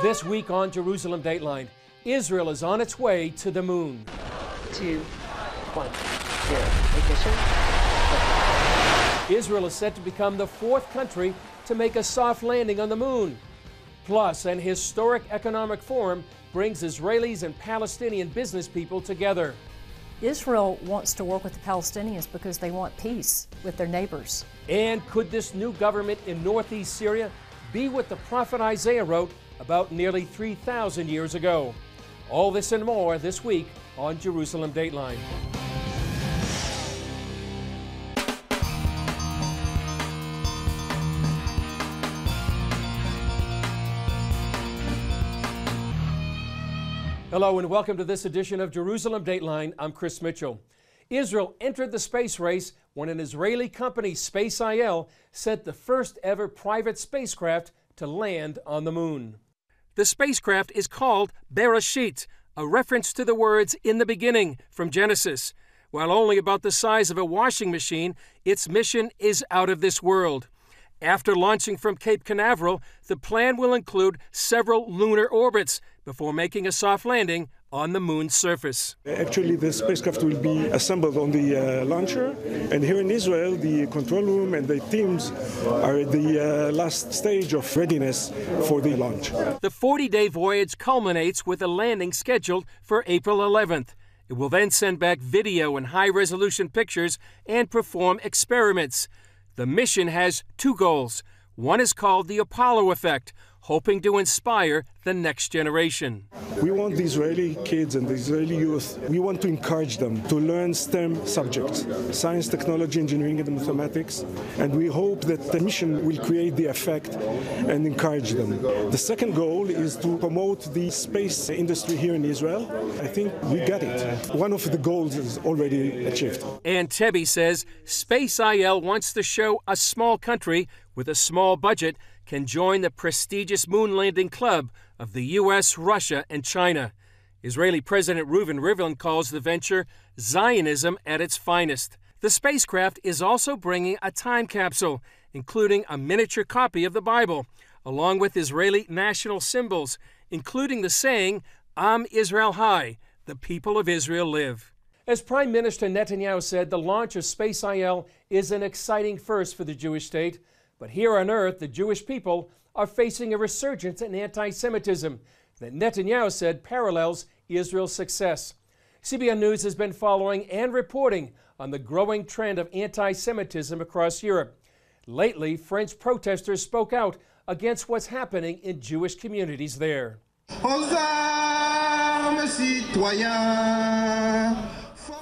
This week on Jerusalem Dateline, Israel is on its way to the moon. 2, 1, 0, ignition. Israel is set to become the fourth country to make a soft landing on the moon. Plus, an historic economic forum brings Israelis and Palestinian business people together. Israel wants to work with the Palestinians because they want peace with their neighbors. And could this new government in northeast Syria be what the prophet Isaiah wrote about nearly 3,000 years ago? All this and more this week on Jerusalem Dateline. Hello and welcome to this edition of Jerusalem Dateline. I'm Chris Mitchell. Israel entered the space race when an Israeli company, SpaceIL, sent the first ever private spacecraft to land on the moon. The spacecraft is called Bereshit, a reference to the words "in the beginning" from Genesis. While only about the size of a washing machine, its mission is out of this world. After launching from Cape Canaveral, the plan will include several lunar orbits before making a soft landing on the moon's surface. Actually, the spacecraft will be assembled on the launcher, and here in Israel, the control room and the teams are at the last stage of readiness for the launch. The 40-day voyage culminates with a landing scheduled for April 11th. It will then send back video and high-resolution pictures and perform experiments. The mission has two goals. One is called the Apollo effect, hoping to inspire the next generation. We want the Israeli kids and the Israeli youth, we want to encourage them to learn STEM subjects, science, technology, engineering, and mathematics, and we hope that the mission will create the effect and encourage them. The second goal is to promote the space industry here in Israel. I think we got it. One of the goals is already achieved. And Tebby says SpaceIL wants to show a small country with a small budget can join the prestigious moon landing club of the U.S., Russia, and China. Israeli President Reuven Rivlin calls the venture Zionism at its finest. The spacecraft is also bringing a time capsule, including a miniature copy of the Bible, along with Israeli national symbols, including the saying, Am Israel Hai, the people of Israel live. As Prime Minister Netanyahu said, the launch of SpaceIL is an exciting first for the Jewish state. But here on Earth, the Jewish people are facing a resurgence in anti-Semitism that Netanyahu said parallels Israel's success. CBN News has been following and reporting on the growing trend of anti-Semitism across Europe. Lately, French protesters spoke out against what's happening in Jewish communities there.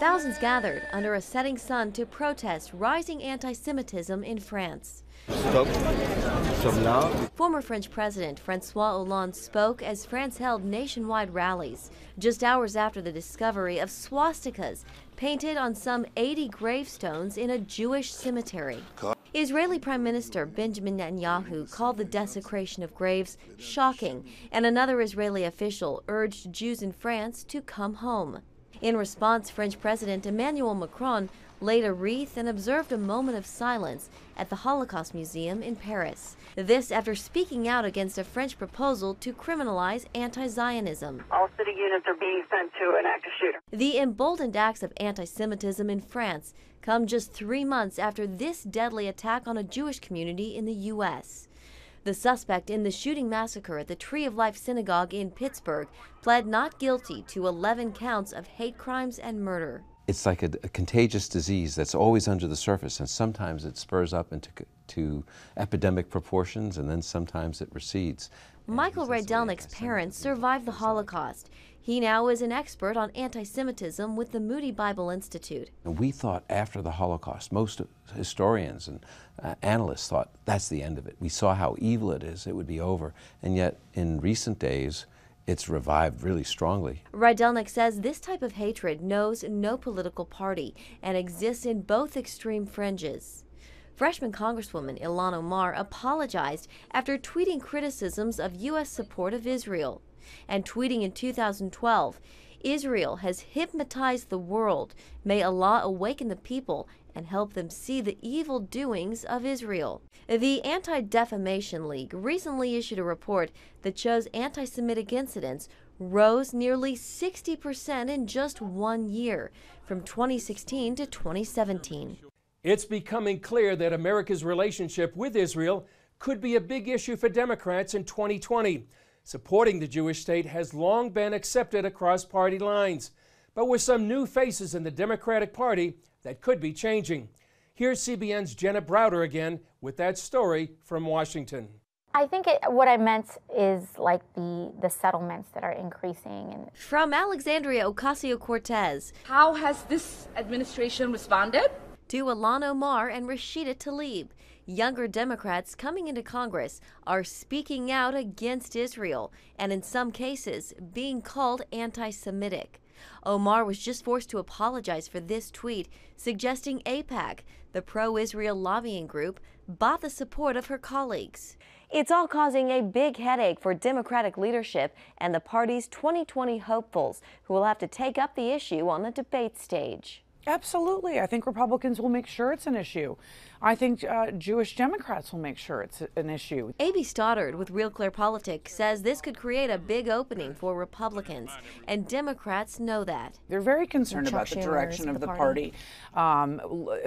Thousands gathered under a setting sun to protest rising anti-Semitism in France. Former French President François Hollande spoke as France held nationwide rallies just hours after the discovery of swastikas painted on some 80 gravestones in a Jewish cemetery. Israeli Prime Minister Benjamin Netanyahu called the desecration of graves shocking, and another Israeli official urged Jews in France to come home. In response, French President Emmanuel Macron laid a wreath and observed a moment of silence at the Holocaust Museum in Paris. This after speaking out against a French proposal to criminalize anti-Zionism. All city units are being sent to an active shooter. The emboldened acts of anti-Semitism in France come just 3 months after this deadly attack on a Jewish community in the U.S. The suspect in the shooting massacre at the Tree of Life Synagogue in Pittsburgh pled not guilty to 11 counts of hate crimes and murder. It's like a contagious disease that's always under the surface, and sometimes it spurs up into epidemic proportions, and then sometimes it recedes. Michael Rydelnik's parents survived the Holocaust. He now is an expert on anti-Semitism with the Moody Bible Institute. And we thought after the Holocaust, most historians and analysts thought that's the end of it. We saw how evil it is, it would be over. And yet, in recent days, it's revived really strongly. Rydelnik says this type of hatred knows no political party and exists in both extreme fringes. Freshman Congresswoman Ilhan Omar apologized after tweeting criticisms of U.S. support of Israel. And tweeting in 2012, Israel has hypnotized the world. May Allah awaken the people and help them see the evil doings of Israel. The Anti-Defamation League recently issued a report that shows anti-Semitic incidents rose nearly 60% in just 1 year, from 2016 to 2017. It's becoming clear that America's relationship with Israel could be a big issue for Democrats in 2020. Supporting the Jewish state has long been accepted across party lines, but with some new faces in the Democratic Party, that could be changing. Here's CBN's Jenna Browder again with that story from Washington. I think what I meant is like the settlements that are increasing. From Alexandria Ocasio-Cortez. How has this administration responded? To Ilhan Omar and Rashida Tlaib. Younger Democrats coming into Congress are speaking out against Israel and in some cases being called anti-Semitic. Omar was just forced to apologize for this tweet, suggesting AIPAC, the pro-Israel lobbying group, bought the support of her colleagues. It's all causing a big headache for Democratic leadership and the party's 2020 hopefuls, who will have to take up the issue on the debate stage. Absolutely. I think Republicans will make sure it's an issue. I think Jewish Democrats will make sure it's an issue. A.B. Stoddard with Real Clear Politics says this could create a big opening for Republicans, and Democrats know that. They're very concerned about the direction of the party,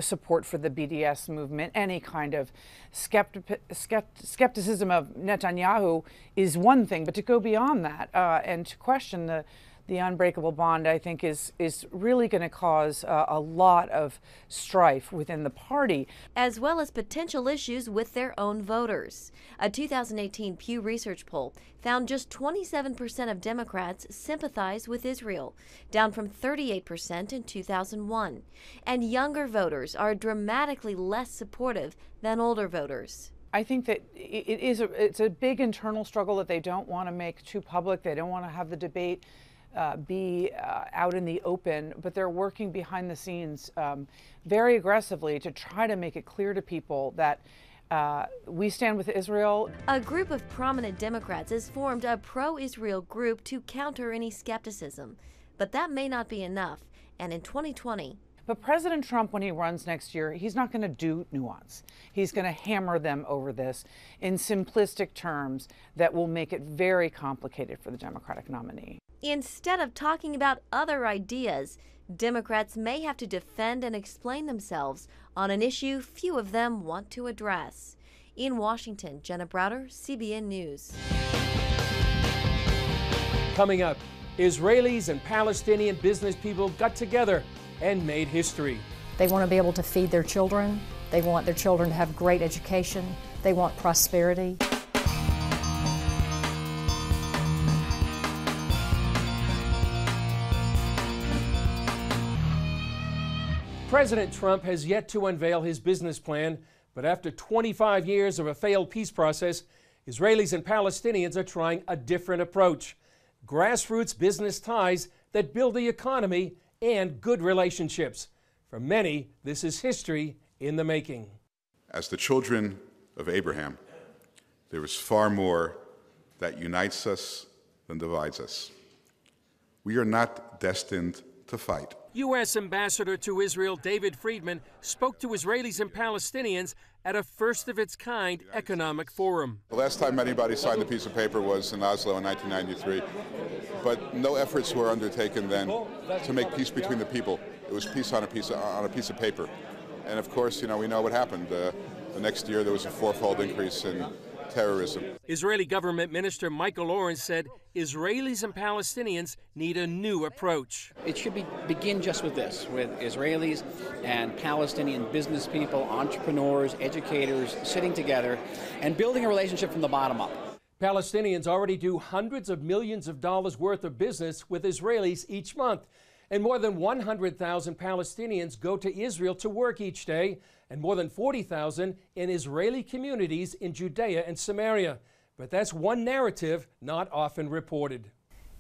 support for the BDS movement, any kind of skepticism of Netanyahu is one thing, but to go beyond that and to question the unbreakable bond, I think, is really going to cause a lot of strife within the party. As well as potential issues with their own voters. A 2018 Pew Research poll found just 27% of Democrats sympathize with Israel, down from 38% in 2001. And younger voters are dramatically less supportive than older voters. I think that it's a big internal struggle that they don't want to make too public. They don't want to have the debate be out in the open, but they're working behind the scenes very aggressively to try to make it clear to people that we stand with Israel. A group of prominent Democrats has formed a pro-Israel group to counter any skepticism, but that may not be enough, and in 2020, but President Trump, when he runs next year, he's not going to do nuance. He's going to hammer them over this in simplistic terms that will make it very complicated for the Democratic nominee. Instead of talking about other ideas, Democrats may have to defend and explain themselves on an issue few of them want to address. In Washington, Jenna Browder, CBN News. Coming up, Israelis and Palestinian business people got together and made history. They want to be able to feed their children. They want their children to have great education. They want prosperity. President Trump has yet to unveil his business plan, but after 25 years of a failed peace process, Israelis and Palestinians are trying a different approach. Grassroots business ties that build the economy and good relationships. For many, this is history in the making. As the children of Abraham, there is far more that unites us than divides us. We are not destined to fight. U.S. Ambassador to Israel David Friedman spoke to Israelis and Palestinians at a first-of-its-kind economic forum. The last time anybody signed a piece of paper was in Oslo in 1993, but no efforts were undertaken then to make peace between the people. It was peace on a piece of paper. And of course, we know what happened. The next year there was a fourfold increase in terrorism. Israeli government minister Michael Oren said Israelis and Palestinians need a new approach. It should begin just with this, with Israelis and Palestinian business people, entrepreneurs, educators sitting together and building a relationship from the bottom up. Palestinians already do hundreds of millions of dollars worth of business with Israelis each month, and more than 100,000 Palestinians go to Israel to work each day, and more than 40,000 in Israeli communities in Judea and Samaria. But that's one narrative not often reported.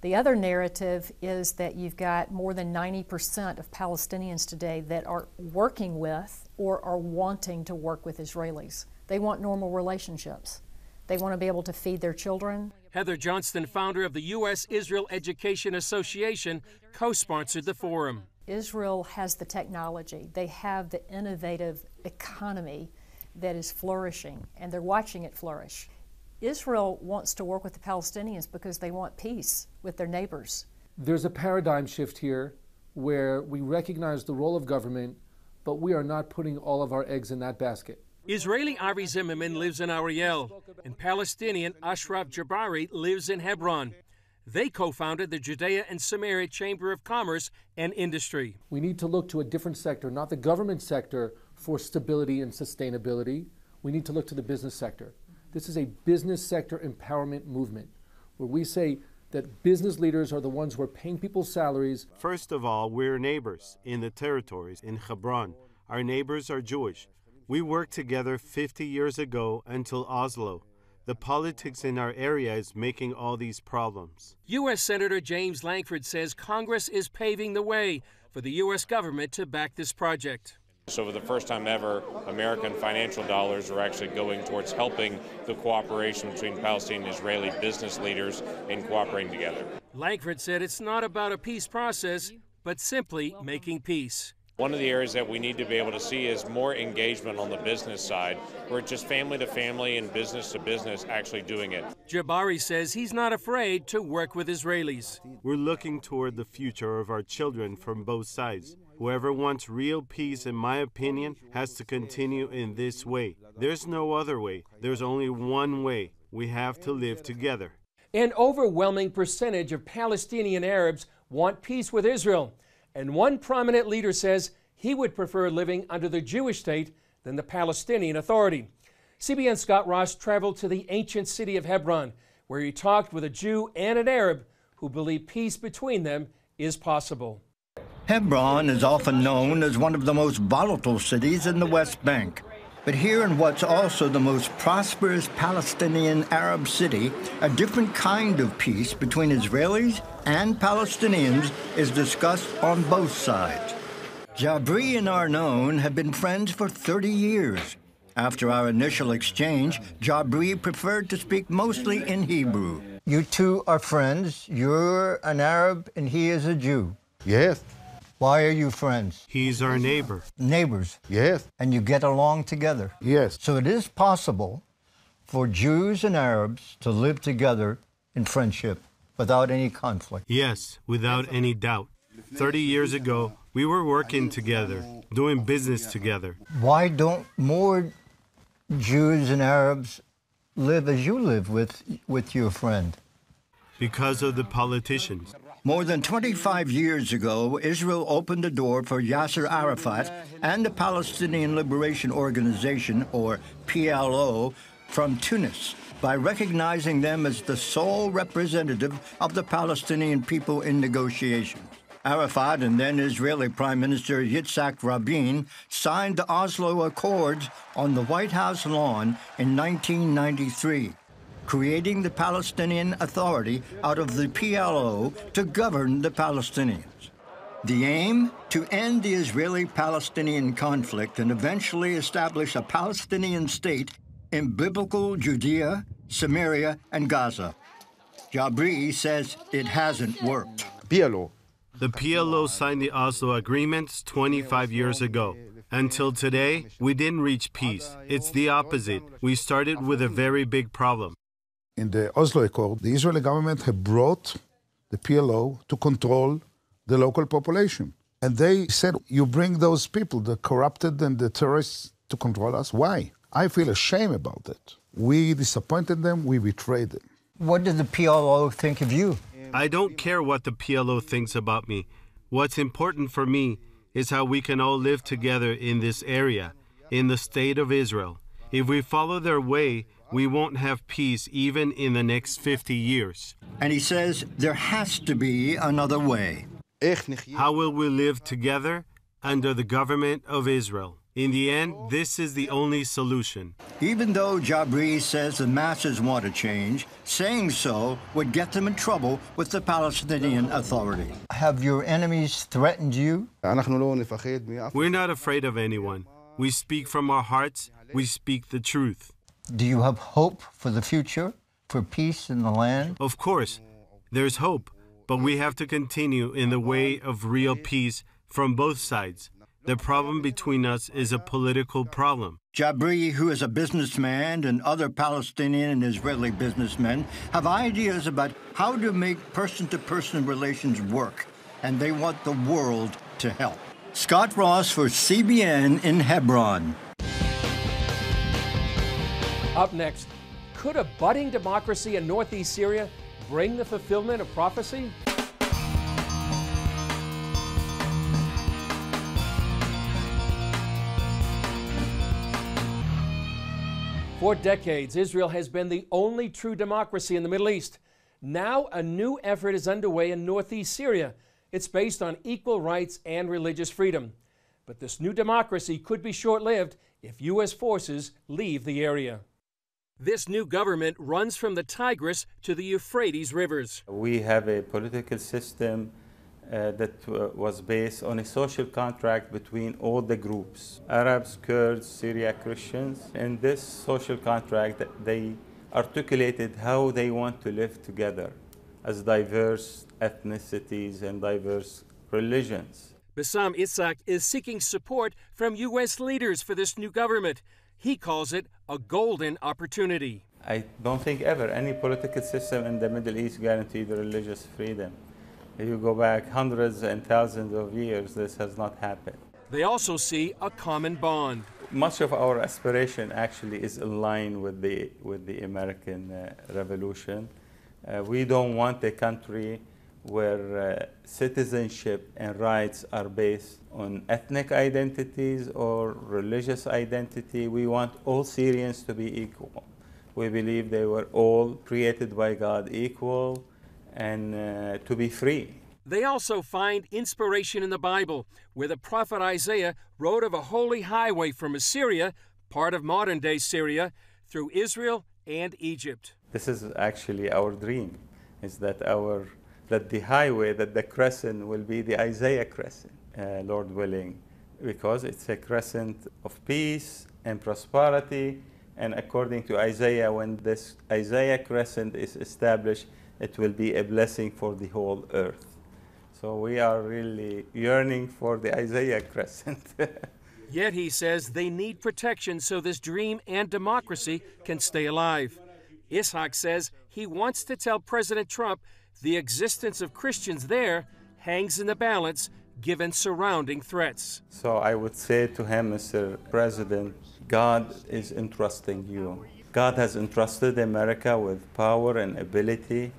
The other narrative is that you've got more than 90% of Palestinians today that are working with or are wanting to work with Israelis. They want normal relationships. They want to be able to feed their children. Heather Johnston, founder of the U.S. Israel Education Association, co-sponsored the forum. Israel has the technology. They have the innovative economy that is flourishing, and they're watching it flourish. Israel wants to work with the Palestinians because they want peace with their neighbors. There's a paradigm shift here where we recognize the role of government, but we are not putting all of our eggs in that basket. Israeli Avi Zimmerman lives in Ariel, and Palestinian Ashraf Jabari lives in Hebron. They co-founded the Judea and Samaria Chamber of Commerce and Industry. We need to look to a different sector, not the government sector, for stability and sustainability. We need to look to the business sector. This is a business sector empowerment movement where we say that business leaders are the ones who are paying people's salaries. First of all, we're neighbors in the territories in Hebron. Our neighbors are Jewish. We worked together 50 years ago until Oslo. The politics in our area is making all these problems. U.S. Senator James Lankford says Congress is paving the way for the U.S. government to back this project. So for the first time ever, American financial dollars are actually going towards helping the cooperation between Palestinian and Israeli business leaders in cooperating together. Lankford said it's not about a peace process, but simply making peace. One of the areas that we need to be able to see is more engagement on the business side, where it's just family to family and business to business actually doing it. Jabari says he's not afraid to work with Israelis. We're looking toward the future of our children from both sides. Whoever wants real peace, in my opinion, has to continue in this way. There's no other way. There's only one way. We have to live together. An overwhelming percentage of Palestinian Arabs want peace with Israel. And one prominent leader says he would prefer living under the Jewish state than the Palestinian Authority. CBN's Scott Ross traveled to the ancient city of Hebron, where he talked with a Jew and an Arab who believe peace between them is possible. Hebron is often known as one of the most volatile cities in the West Bank. But here in what's also the most prosperous Palestinian Arab city, a different kind of peace between Israelis and Palestinians is discussed on both sides. Jabri and Arnon have been friends for 30 years. After our initial exchange, Jabri preferred to speak mostly in Hebrew. You two are friends. You're an Arab and he is a Jew. Yes. Why are you friends? He's our neighbor. Neighbors? Yes. And you get along together? Yes. So it is possible for Jews and Arabs to live together in friendship without any conflict? Yes, without any doubt. 30 years ago, we were working together, doing business together. Why don't more Jews and Arabs live as you live with your friend? Because of the politicians. More than 25 years ago, Israel opened the door for Yasser Arafat and the Palestinian Liberation Organization, or PLO, from Tunis by recognizing them as the sole representative of the Palestinian people in negotiations. Arafat and then Israeli Prime Minister Yitzhak Rabin signed the Oslo Accords on the White House lawn in 1993. Creating the Palestinian Authority out of the PLO to govern the Palestinians. The aim? To end the Israeli-Palestinian conflict and eventually establish a Palestinian state in biblical Judea, Samaria, and Gaza. Jabri says it hasn't worked. PLO. The PLO signed the Oslo agreements 25 years ago. Until today, we didn't reach peace. It's the opposite. We started with a very big problem. In the Oslo Accord, the Israeli government had brought the PLO to control the local population. And they said, you bring those people, the corrupted and the terrorists, to control us. Why? I feel ashamed about it. We disappointed them, we betrayed them. What did the PLO think of you? I don't care what the PLO thinks about me. What's important for me is how we can all live together in this area, in the state of Israel. If we follow their way, we won't have peace even in the next 50 years. And he says there has to be another way. How will we live together? Under the government of Israel. In the end, this is the only solution. Even though Jabri says the masses want to change, saying so would get them in trouble with the Palestinian Authority. Have your enemies threatened you? We're not afraid of anyone. We speak from our hearts. We speak the truth. Do you have hope for the future, for peace in the land? Of course, there's hope, but we have to continue in the way of real peace from both sides. The problem between us is a political problem. Jabri, who is a businessman, and other Palestinian and Israeli businessmen have ideas about how to make person-to-person relations work, and they want the world to help. Scott Ross for CBN in Hebron. Up next, could a budding democracy in northeast Syria bring the fulfillment of prophecy? For decades, Israel has been the only true democracy in the Middle East. Now, a new effort is underway in northeast Syria. It's based on equal rights and religious freedom. But this new democracy could be short-lived if U.S. forces leave the area. This new government runs from the Tigris to the Euphrates rivers. We have a political system that was based on a social contract between all the groups, Arabs, Kurds, Syria, Christians. In this social contract, they articulated how they want to live together as diverse ethnicities and diverse religions. Bassam Issac is seeking support from U.S. leaders for this new government. He calls it a golden opportunity. I don't think ever any political system in the Middle East guaranteed religious freedom. If you go back hundreds and thousands of years, this has not happened. They also see a common bond. Much of our aspiration actually is in line with the American Revolution. We don't want a country where citizenship and rights are based on ethnic identities or religious identity. We want all Syrians to be equal. We believe they were all created by God equal and to be free. They also find inspiration in the Bible, where the prophet Isaiah wrote of a holy highway from Assyria, part of modern-day Syria, through Israel and Egypt. This is actually our dream, is that the highway, that the crescent will be the Isaiah crescent, Lord willing, because it's a crescent of peace and prosperity. And according to Isaiah, when this Isaiah crescent is established, it will be a blessing for the whole earth. So we are really yearning for the Isaiah crescent. Yet, he says, they need protection so this dream and democracy can stay alive. Ishaq says he wants to tell President Trump the existence of Christians there hangs in the balance given surrounding threats. So I would say to him, Mr. President, God is entrusting you. God has entrusted America with power and ability.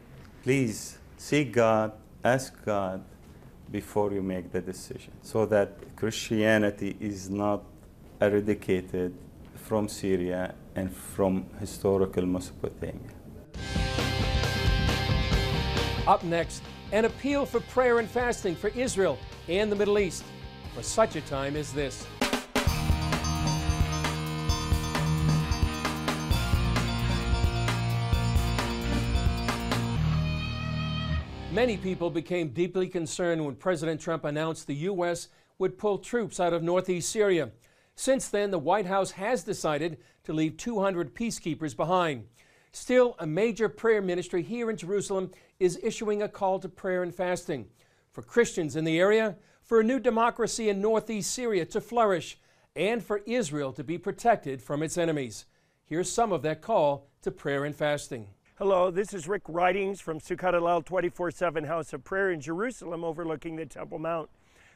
Please seek God, ask God before you make the decision, so that Christianity is not eradicated from Syria and from historical Mesopotamia. Up next, an appeal for prayer and fasting for Israel and the Middle East for such a time as this. Many people became deeply concerned when President Trump announced the U.S. would pull troops out of northeast Syria. Since then, the White House has decided to leave 200 peacekeepers behind. Still, a major prayer ministry here in Jerusalem is issuing a call to prayer and fasting for Christians in the area, for a new democracy in northeast Syria to flourish, and for Israel to be protected from its enemies. Here's some of that call to prayer and fasting. Hello, this is Rick Ridings from Sukkot Hallel 24/7 House of Prayer in Jerusalem overlooking the Temple Mount.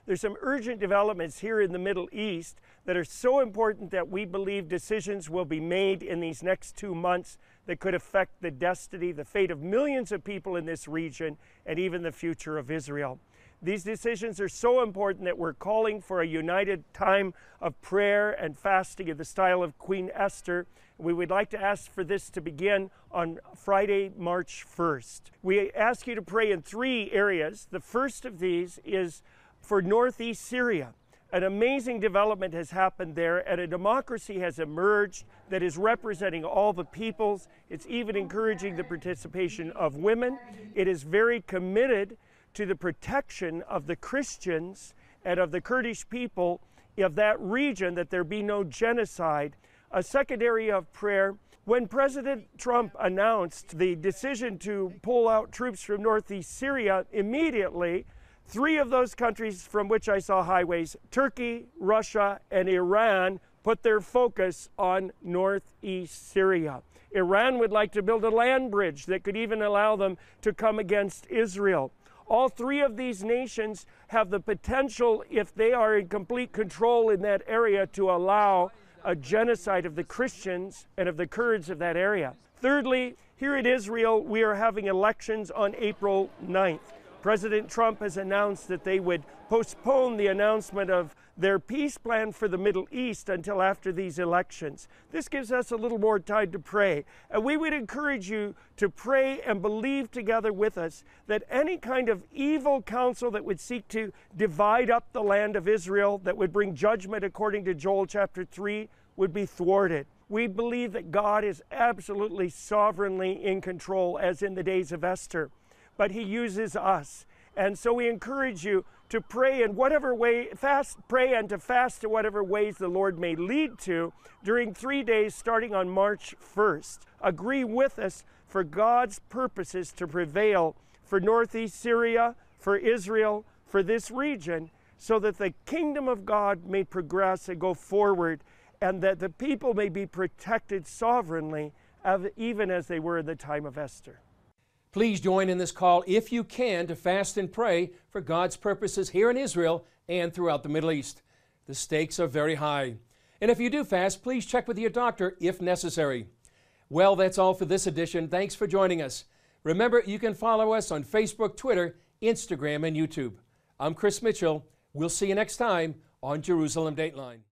There's some urgent developments here in the Middle East that are so important that we believe decisions will be made in these next 2 months that could affect the destiny, the fate of millions of people in this region, and even the future of Israel. These decisions are so important that we're calling for a united time of prayer and fasting in the style of Queen Esther. We would like to ask for this to begin on Friday, March 1st. We ask you to pray in 3 areas. The first of these is for northeast Syria. An amazing development has happened there, and a democracy has emerged that is representing all the peoples. It's even encouraging the participation of women. It is very committed to the protection of the Christians and of the Kurdish people of that region, that there be no genocide. A second area of prayer, when President Trump announced the decision to pull out troops from northeast Syria, immediately 3 of those countries from which I saw highways, Turkey, Russia, and Iran, put their focus on northeast Syria. Iran would like to build a land bridge that could even allow them to come against Israel. All 3 of these nations have the potential, if they are in complete control in that area, to allow a genocide of the Christians and of the Kurds of that area. Thirdly, here in Israel, we are having elections on April 9th. President Trump has announced that they would postpone the announcement of their peace plan for the Middle East until after these elections. This gives us a little more time to pray. And we would encourage you to pray and believe together with us that any kind of evil counsel that would seek to divide up the land of Israel, that would bring judgment according to Joel chapter 3, would be thwarted. We believe that God is absolutely sovereignly in control, as in the days of Esther. But he uses us. And so we encourage you to pray in whatever way, pray and to fast in whatever ways the Lord may lead to during 3 days starting on March 1st. Agree with us for God's purposes to prevail for northeast Syria, for Israel, for this region, so that the kingdom of God may progress and go forward, and that the people may be protected sovereignly, even as they were in the time of Esther. Please join in this call if you can to fast and pray for God's purposes here in Israel and throughout the Middle East. The stakes are very high. And if you do fast, please check with your doctor if necessary. Well, that's all for this edition. Thanks for joining us. Remember, you can follow us on Facebook, Twitter, Instagram, and YouTube. I'm Chris Mitchell. We'll see you next time on Jerusalem Dateline.